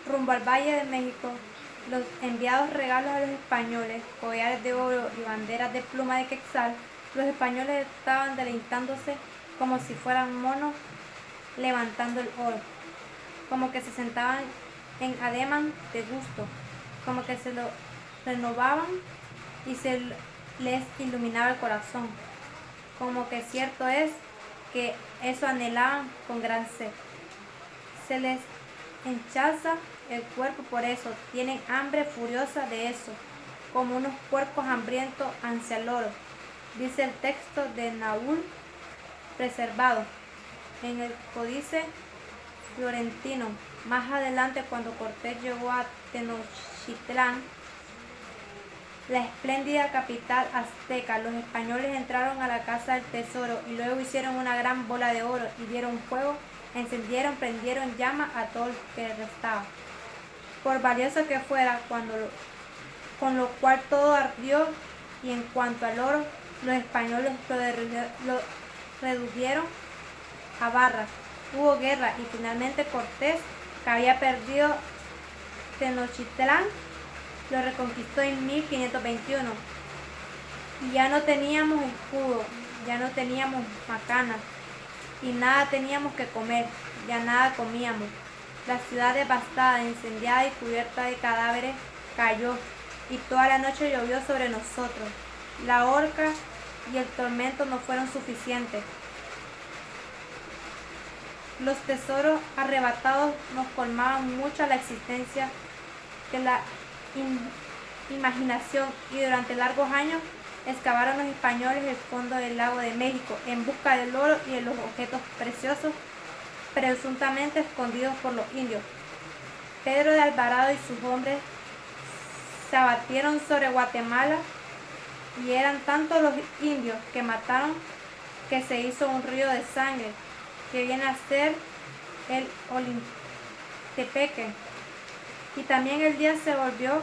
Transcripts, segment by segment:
Rumbo al Valle de México, los enviados regalos a los españoles, collares de oro y banderas de pluma de quetzal, los españoles estaban deleitándose como si fueran monos levantando el oro, como que se sentaban en ademán de gusto, como que se lo renovaban y se les iluminaba el corazón, como que cierto es que eso anhelaban con gran sed. Se les hinchaza el cuerpo por eso, tienen hambre furiosa de eso, como unos puercos hambrientos hacia el oro, dice el texto de Naúl preservado en el Códice Florentino. Más adelante, cuando Cortés llegó a Tenochtitlán, la espléndida capital azteca, los españoles entraron a la casa del tesoro y luego hicieron una gran bola de oro y dieron fuego, encendieron, prendieron llama a todo lo que restaba. Por valioso que fuera, con lo cual todo ardió, y en cuanto al oro, los españoles lo redujeron a barras. Hubo guerra y finalmente Cortés, que había perdido Tenochtitlán, lo reconquistó en 1521. Y ya no teníamos escudo, ya no teníamos macanas, y nada teníamos que comer, ya nada comíamos. La ciudad devastada, incendiada y cubierta de cadáveres cayó, y toda la noche llovió sobre nosotros. La horca y el tormento no fueron suficientes. Los tesoros arrebatados nos colmaban mucho la existencia que la imaginación, y durante largos años excavaron los españoles el fondo del lago de México en busca del oro y de los objetos preciosos presuntamente escondidos por los indios. Pedro de Alvarado y sus hombres se abatieron sobre Guatemala, y eran tantos los indios que mataron que se hizo un río de sangre que viene a ser el Olintepeque. Y también el día se volvió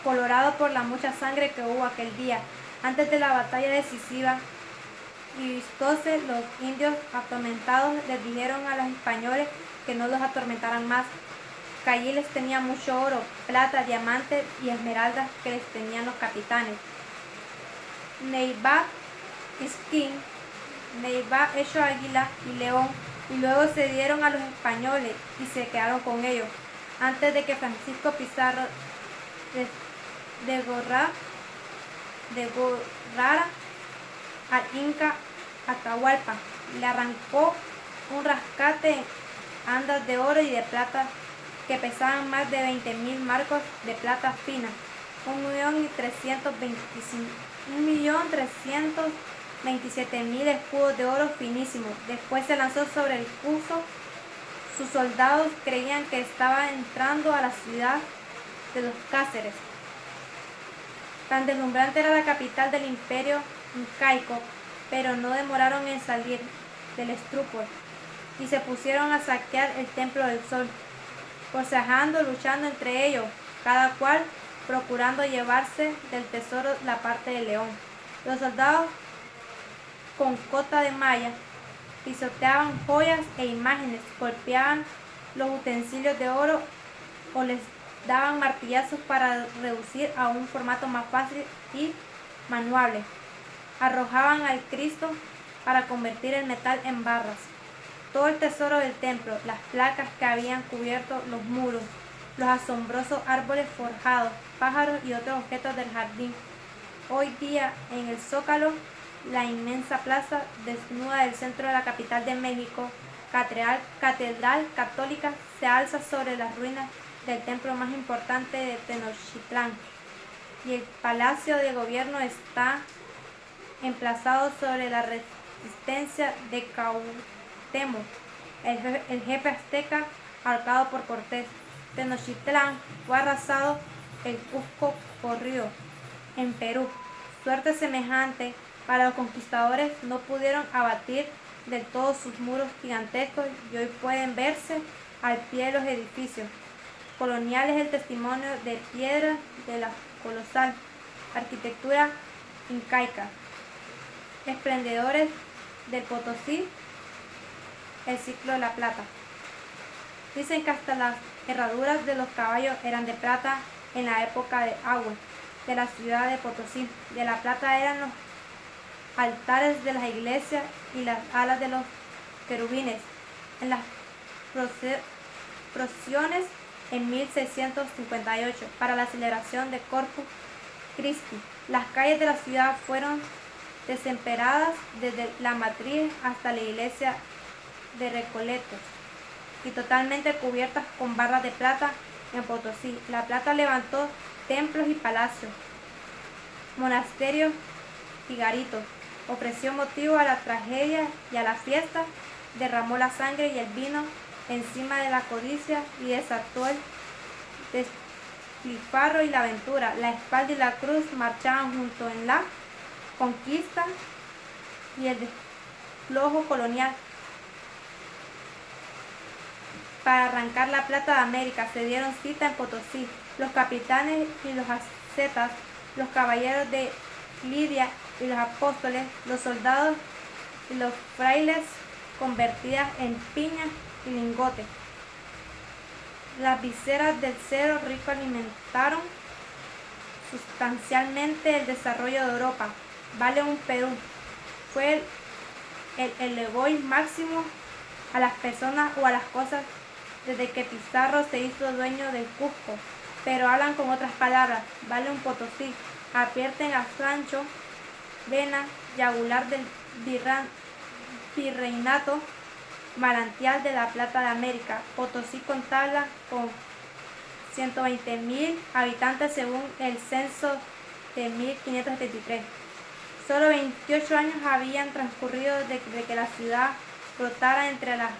colorado por la mucha sangre que hubo aquel día. Antes de la batalla decisiva, y vistóse, los indios atormentados les dijeron a los españoles que no los atormentaran más, que allí les tenía mucho oro, plata, diamantes y esmeraldas que les tenían los capitanes. Neiva Isquín, Neiva hecho águila y león, y luego se dieron a los españoles y se quedaron con ellos, antes de que Francisco Pizarro degorrara al Inca Atahualpa. Le arrancó un rescate en andas de oro y de plata que pesaban más de 20.000 marcos de plata fina, 1.327.000 escudos de oro finísimos. Después se lanzó sobre el Cusco. Sus soldados creían que estaba entrando a la ciudad de los Cáceres. Tan deslumbrante era la capital del imperio incaico, pero no demoraron en salir del estupor y se pusieron a saquear el templo del sol, forcejeando, luchando entre ellos, cada cual procurando llevarse del tesoro la parte del león. Los soldados con cota de malla pisoteaban joyas e imágenes, golpeaban los utensilios de oro o les daban martillazos para reducir a un formato más fácil y manejable. Arrojaban al Cristo para convertir el metal en barras. Todo el tesoro del templo, las placas que habían cubierto los muros, los asombrosos árboles forjados, pájaros y otros objetos del jardín. Hoy día, en el Zócalo, la inmensa plaza desnuda del centro de la capital de México, catedral católica, se alza sobre las ruinas del templo más importante de Tenochtitlán, y el palacio de gobierno está emplazado sobre la resistencia de Cuauhtémoc, el jefe azteca ahorcado por Cortés. Tenochtitlán fue arrasado, el Cusco corrió en Perú. Suerte semejante para los conquistadores no pudieron abatir del todo sus muros gigantescos, y hoy pueden verse al pie de los edificios coloniales el testimonio de piedra de la colosal arquitectura incaica. Esplendores del Potosí, el ciclo de la plata. Dicen que hasta las herraduras de los caballos eran de plata en la época de Agüe, de la ciudad de Potosí. De la plata eran los altares de las iglesias y las alas de los querubines. En las procesiones en 1658, para la celebración de Corpus Christi, las calles de la ciudad fueron desemperadas desde la matriz hasta la iglesia de Recoletos y totalmente cubiertas con barras de plata en Potosí. La plata levantó templos y palacios, monasterios y garitos, ofreció motivo a la tragedia y a la fiesta, derramó la sangre y el vino encima de la codicia y desató el despilfarro y la aventura. La espalda y la cruz marchaban junto en la conquista y el despojo colonial. Para arrancar la plata de América se dieron cita en Potosí los capitanes y los ascetas, los caballeros de Lidia y los apóstoles, los soldados y los frailes convertidas en piñas y lingotes. Las viseras del cerro rico alimentaron sustancialmente el desarrollo de Europa. Vale un Perú. Fue el elegois máximo a las personas o a las cosas desde que Pizarro se hizo dueño del Cusco. Pero hablan con otras palabras. Vale un Potosí. Advierten a Sancho Vena, yagular del virreinato, manantial de la plata de América. Potosí contaba con 120.000 habitantes según el censo de 1573. Solo 28 años habían transcurrido desde que la ciudad brotara entre los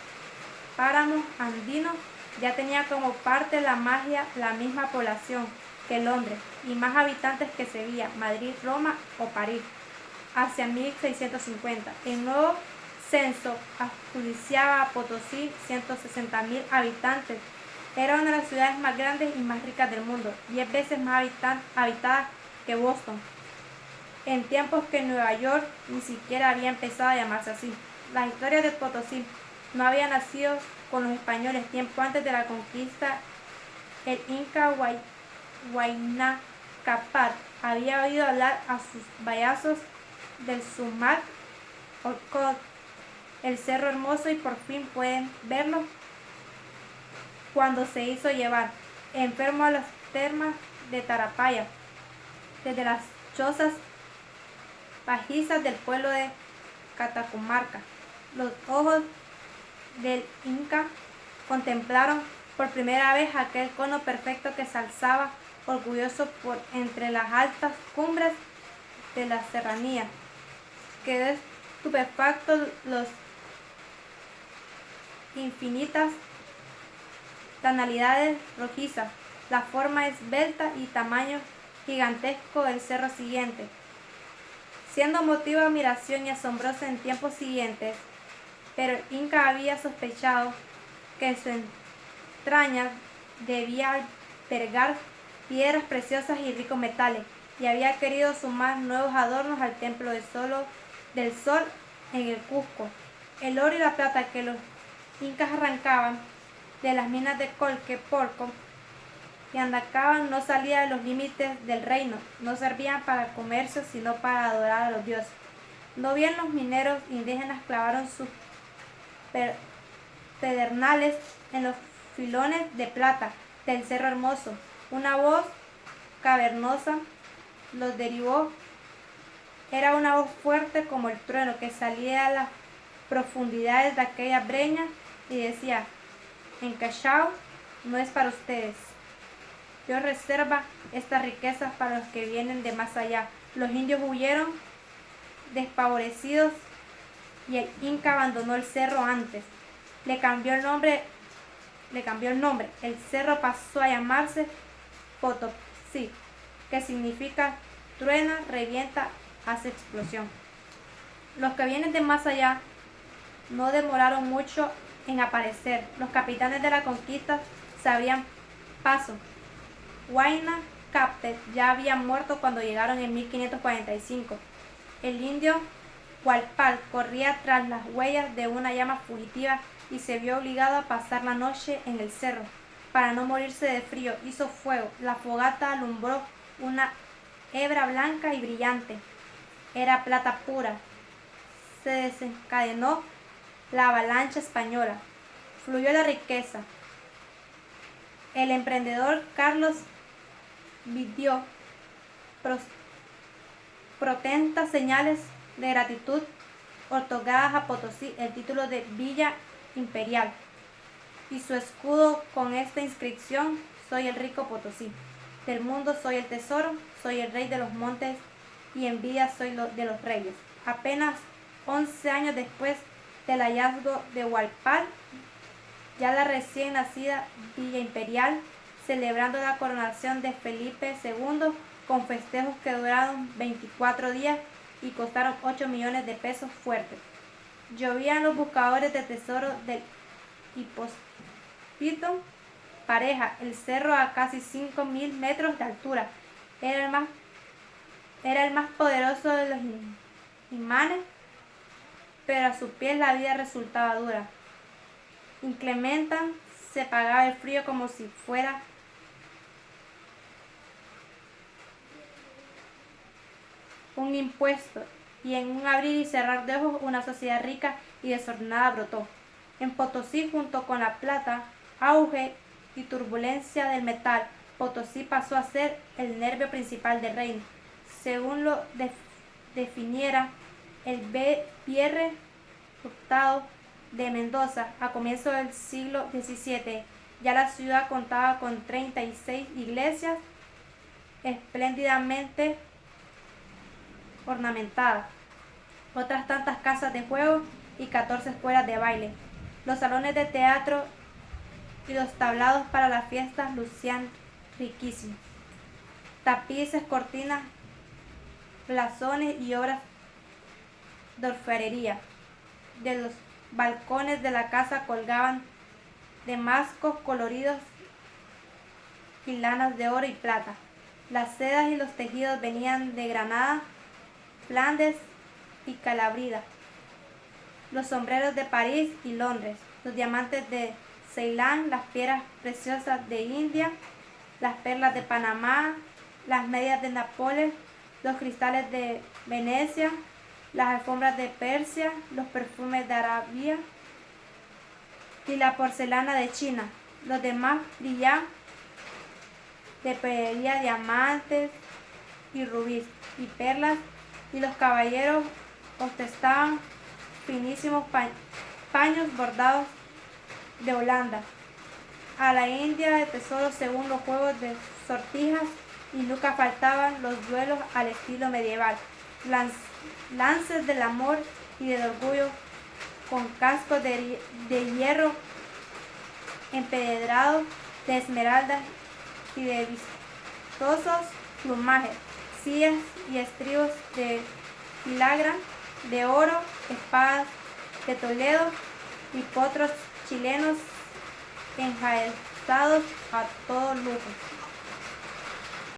páramos andinos. Ya tenía como parte de la magia la misma población que Londres y más habitantes que Sevilla, Madrid, Roma o París, hacia 1650. El nuevo censo adjudiciaba a Potosí 160.000 habitantes. Era una de las ciudades más grandes y más ricas del mundo, 10 veces más habitada que Boston, en tiempos que Nueva York ni siquiera había empezado a llamarse así. La historia de Potosí no había nacido con los españoles. Tiempo antes de la conquista, el inca Huayna Cápac había oído hablar a sus vallazos del Sumac Orcod, el cerro hermoso, y por fin pueden verlo cuando se hizo llevar enfermo a las termas de Tarapaya, desde las chozas pajizas del pueblo de Catacumarca. Los ojos del Inca contemplaron por primera vez aquel cono perfecto que se alzaba orgulloso por entre las altas cumbres de la serranía. Quedó estupefacto los infinitas tonalidades rojizas, la forma esbelta y tamaño gigantesco del cerro siguiente, siendo motivo de admiración y asombroso en tiempos siguientes. Pero el Inca había sospechado que en su entraña debía albergar piedras preciosas y ricos metales, y había querido sumar nuevos adornos al templo del sol en el Cusco. El oro y la plata que los incas arrancaban de las minas de Colqueporco y Andacaban no salía de los límites del reino, no servían para comercio sino para adorar a los dioses. No bien los mineros indígenas clavaron sus pedernales en los filones de plata del cerro hermoso, una voz cavernosa los derivó. Era una voz fuerte como el trueno que salía a las profundidades de aquella breña y decía: en Callao no es para ustedes. Dios reserva estas riquezas para los que vienen de más allá. Los indios huyeron despavorecidos y el Inca abandonó el cerro antes. Le cambió el nombre. El cerro pasó a llamarse Potosí, que significa truena, revienta, hace explosión. Los que vienen de más allá no demoraron mucho en aparecer. Los capitanes de la conquista se abrían paso. Huayna Cápac ya había muerto cuando llegaron en 1545. El indio Hualpal corría tras las huellas de una llama fugitiva y se vio obligado a pasar la noche en el cerro. Para no morirse de frío, hizo fuego. La fogata alumbró una hebra blanca y brillante. Era plata pura. Se desencadenó la avalancha española. Fluyó la riqueza. El emprendedor Carlos vivió protentas señales de gratitud otorgadas a Potosí el título de Villa Imperial y su escudo con esta inscripción: soy el rico Potosí, del mundo soy el tesoro, soy el rey de los montes y envidia soy de los reyes. Apenas 11 años después del hallazgo de Hualpal, ya la recién nacida Villa Imperial, celebrando la coronación de Felipe II con festejos que duraron 24 días y costaron 8 millones de pesos fuertes. Llovían los buscadores de tesoro del Hipósito Pareja, el cerro a casi 5.000 metros de altura. Era el más poderoso de los imanes, pero a su piel la vida resultaba dura. Inclementa se pagaba el frío como si fuera un impuesto, y en un abrir y cerrar de ojos una sociedad rica y desordenada brotó. En Potosí, junto con la plata, auge y turbulencia del metal, Potosí pasó a ser el nervio principal del reino. Según lo definiera el Pierre Hurtado de Mendoza, a comienzos del siglo XVII, ya la ciudad contaba con 36 iglesias espléndidamente ornamentadas, otras tantas casas de juego y 14 escuelas de baile. Los salones de teatro y los tablados para las fiestas lucían riquísimos. Tapices, cortinas, blasones y obras de orfebrería. De los balcones de la casa colgaban damascos coloridos y lanas de oro y plata. Las sedas y los tejidos venían de Granada, Flandes y Calabrida. Los sombreros de París y Londres, los diamantes de Ceilán, las piedras preciosas de India, las perlas de Panamá, las medias de Nápoles, los cristales de Venecia, las alfombras de Persia, los perfumes de Arabia y la porcelana de China. Los demás brillaban de pedrería, diamantes y rubíes y perlas, y los caballeros ostentaban finísimos paños bordados de Holanda. A la India de tesoro según los juegos de sortijas, y nunca faltaban los duelos al estilo medieval, lances del amor y del orgullo con cascos de hierro empedrados de esmeraldas y de vistosos plumajes, sillas y estribos de filagra de oro, espadas de Toledo y potros chilenos enjaezados a todo lujo.